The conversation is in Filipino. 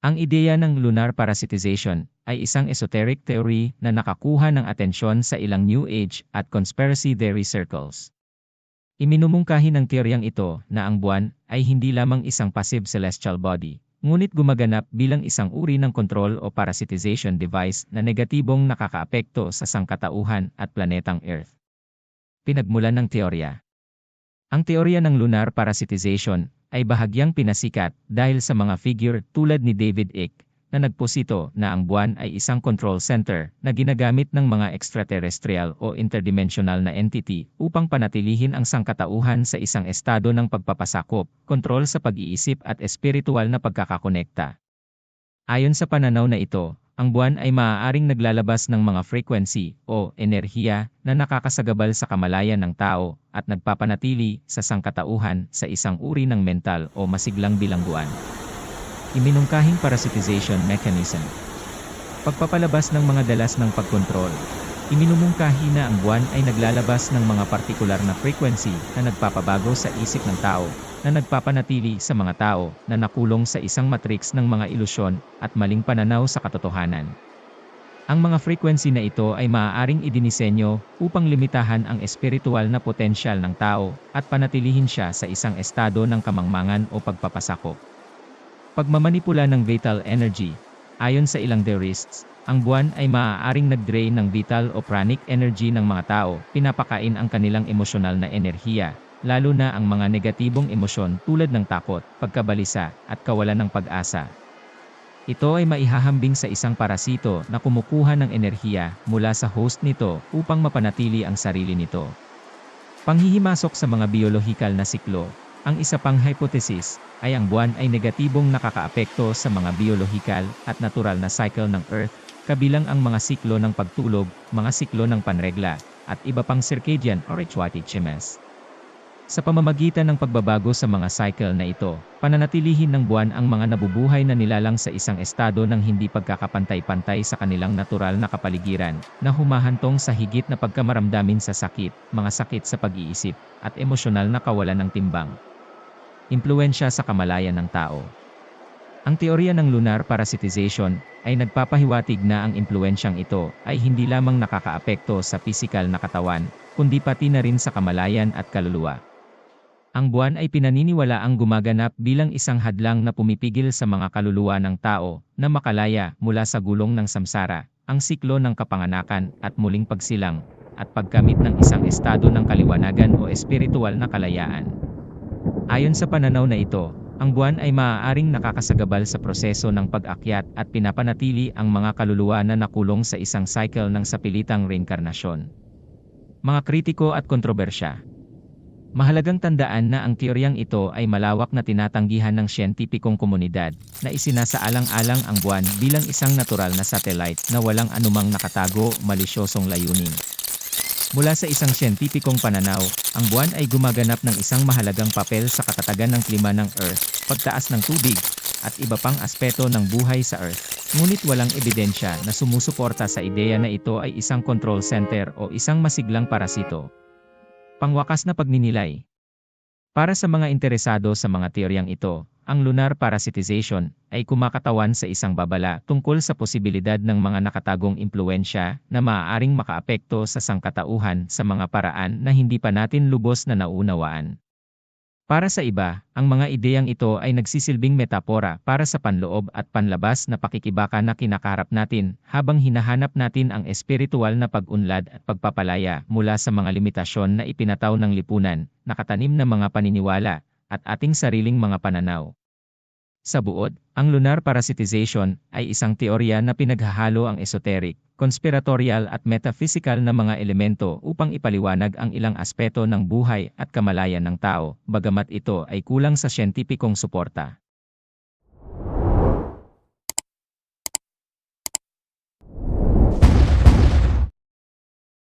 Ang ideya ng lunar parasitization ay isang esoteric theory na nakakuha ng atensyon sa ilang New Age at conspiracy theory circles. Iminumungkahi ng teoryang ito na ang buwan ay hindi lamang isang passive celestial body, ngunit gumaganap bilang isang uri ng control o parasitization device na negatibong nakakaapekto sa sangkatauhan at planetang Earth. Pinagmulan ng teorya. Ang teorya ng lunar parasitization ay bahagyang pinasikat dahil sa mga figure tulad ni David Icke na nagposito na ang buwan ay isang control center na ginagamit ng mga extraterrestrial o interdimensional na entity upang panatilihin ang sangkatauhan sa isang estado ng pagpapasakop, kontrol sa pag-iisip at espiritual na pagkakakonekta. Ayon sa pananaw na ito, ang buwan ay maaaring naglalabas ng mga frequency o enerhiya na nakakasagabal sa kamalayan ng tao at nagpapanatili sa sangkatauhan sa isang uri ng mental o masiglang bilangguan. Iminungkahing parasitization mechanism. Pagpapalabas ng mga dalas ng pagkontrol. Iminumungkahi na ang buwan ay naglalabas ng mga partikular na frequency na nagpapabago sa isip ng tao, na nagpapanatili sa mga tao na nakulong sa isang matrix ng mga ilusyon at maling pananaw sa katotohanan. Ang mga frequency na ito ay maaaring idinisenyo upang limitahan ang espiritual na potensyal ng tao at panatilihin siya sa isang estado ng kamangmangan o pagpapasakop. Pagmamanipula ng vital energy. Ayon sa ilang theorists, ang buwan ay maaaring nag-drain ng vital o pranic energy ng mga tao, pinapakain ang kanilang emosyonal na enerhiya, lalo na ang mga negatibong emosyon tulad ng takot, pagkabalisa, at kawalan ng pag-asa. Ito ay maihahambing sa isang parasito na kumukuha ng enerhiya mula sa host nito upang mapanatili ang sarili nito. Panghihimasok sa mga biolohikal na siklo. Ang isa pang hypothesis ay ang buwan ay negatibong nakakaapekto sa mga biolohikal at natural na cycle ng Earth, kabilang ang mga siklo ng pagtulog, mga siklo ng panregla, at iba pang circadian or rhythms. Sa pamamagitan ng pagbabago sa mga cycle na ito, pananatilihin ng buwan ang mga nabubuhay na nilalang sa isang estado ng hindi pagkakapantay-pantay sa kanilang natural na kapaligiran, na humahantong sa higit na pagkamaramdamin sa sakit, mga sakit sa pag-iisip, at emosyonal na kawalan ng timbang. Impluwensya sa kamalayan ng tao. Ang teorya ng lunar parasitization ay nagpapahiwatig na ang impluwensyang ito ay hindi lamang nakakaapekto sa pisikal na katawan, kundi pati na rin sa kamalayan at kaluluwa. Ang buwan ay pinaniniwalaang gumaganap bilang isang hadlang na pumipigil sa mga kaluluwa ng tao na makalaya mula sa gulong ng samsara, ang siklo ng kapanganakan at muling pagsilang, at pagkamit ng isang estado ng kaliwanagan o espiritual na kalayaan. Ayon sa pananaw na ito, ang buwan ay maaaring nakakasagabal sa proseso ng pag-akyat at pinapanatili ang mga kaluluwa na nakulong sa isang cycle ng sapilitang reinkarnasyon. Mga kritiko at kontrobersya. Mahalagang tandaan na ang teoryang ito ay malawak na tinatanggihan ng siyentipikong komunidad, na isinasaalang-alang ang buwan bilang isang natural na satellite na walang anumang nakatago malisyosong layunin. Mula sa isang siyentipikong pananaw, ang buwan ay gumaganap ng isang mahalagang papel sa katatagan ng klima ng Earth, pagtaas ng tubig, at iba pang aspeto ng buhay sa Earth. Ngunit walang ebidensya na sumusuporta sa ideya na ito ay isang control center o isang masiglang parasito. Pangwakas na pagninilay. Para sa mga interesado sa mga teoryang ito, ang lunar parasitization ay kumakatawan sa isang babala tungkol sa posibilidad ng mga nakatagong impluwensya na maaaring makaapekto sa sangkatauhan sa mga paraan na hindi pa natin lubos na naunawaan. Para sa iba, ang mga ideyang ito ay nagsisilbing metapora para sa panloob at panlabas na pakikibaka na kinakaharap natin habang hinahanap natin ang espiritual na pag-unlad at pagpapalaya mula sa mga limitasyon na ipinataw ng lipunan, nakatanim na mga paniniwala, at ating sariling mga pananaw. Sa buod, ang lunar parasitization ay isang teorya na pinaghahalo ang esoteric, conspiratorial at metaphysical na mga elemento upang ipaliwanag ang ilang aspeto ng buhay at kamalayan ng tao, bagamat ito ay kulang sa siyentipikong suporta.